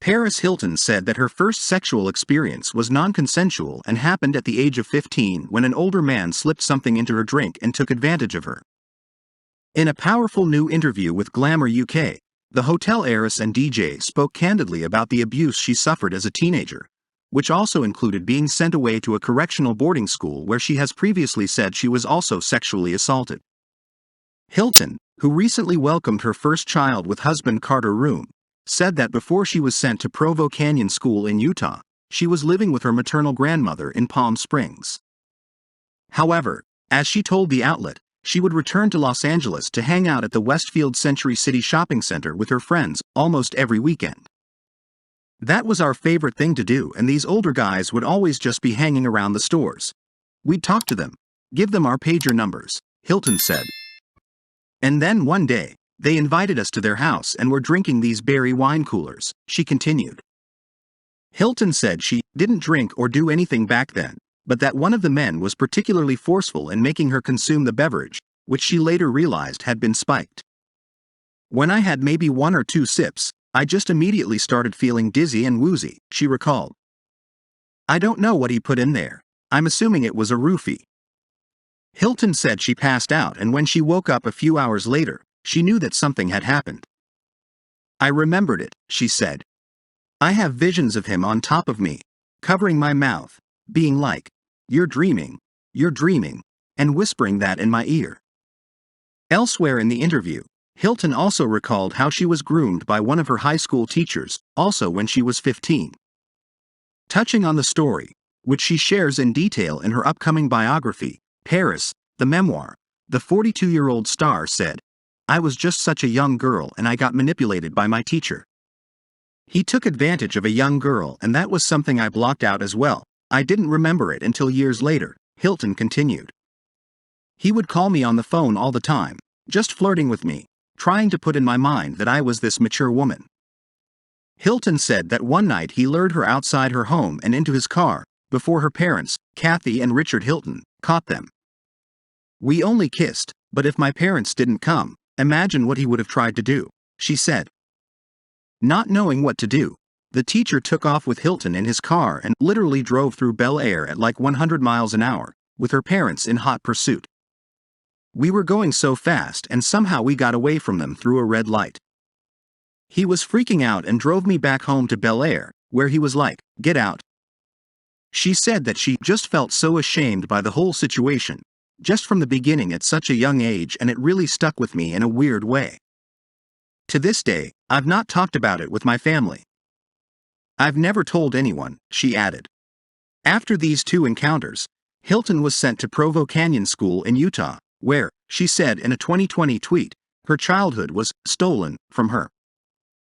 Paris Hilton said that her first sexual experience was non-consensual and happened at the age of 15 when an older man slipped something into her drink and took advantage of her. In a powerful new interview with Glamour UK, the hotel heiress and DJ spoke candidly about the abuse she suffered as a teenager, which also included being sent away to a correctional boarding school where she has previously said she was also sexually assaulted. Hilton, who recently welcomed her first child with husband Carter Room, said that before she was sent to Provo Canyon School in Utah, she was living with her maternal grandmother in Palm Springs. However, as she told the outlet, she would return to Los Angeles to hang out at the Westfield Century City Shopping Center with her friends almost every weekend. That was our favorite thing to do, and these older guys would always just be hanging around the stores. We'd talk to them, give them our pager numbers, Hilton said. And then one day, they invited us to their house and were drinking these berry wine coolers, she continued. Hilton said she didn't drink or do anything back then, but that one of the men was particularly forceful in making her consume the beverage, which she later realized had been spiked. When I had maybe 1 or 2 sips, I just immediately started feeling dizzy and woozy, she recalled. I don't know what he put in there. I'm assuming it was a roofie. Hilton said she passed out, and when she woke up a few hours later, she knew that something had happened. I remembered it, she said. I have visions of him on top of me, covering my mouth, being like, you're dreaming, and whispering that in my ear. Elsewhere in the interview, Hilton also recalled how she was groomed by one of her high school teachers, also when she was 15. Touching on the story, which she shares in detail in her upcoming biography, Paris, the memoir, the 42-year-old star said, I was just such a young girl and I got manipulated by my teacher. He took advantage of a young girl, and that was something I blocked out as well. I didn't remember it until years later, Hilton continued. He would call me on the phone all the time, just flirting with me, trying to put in my mind that I was this mature woman. Hilton said that one night he lured her outside her home and into his car, before her parents, Kathy and Richard Hilton, caught them. We only kissed, but if my parents didn't come, imagine what he would have tried to do, she said. Not knowing what to do, the teacher took off with Hilton in his car and literally drove through Bel Air at like 100 miles an hour, with her parents in hot pursuit. We were going so fast and somehow we got away from them through a red light. He was freaking out and drove me back home to Bel Air, where he was like, get out. She said that she just felt so ashamed by the whole situation, just from the beginning at such a young age, and it really stuck with me in a weird way. To this day, I've not talked about it with my family. I've never told anyone, she added. After these 2 encounters, Hilton was sent to Provo Canyon School in Utah, where, she said in a 2020 tweet, her childhood was stolen from her.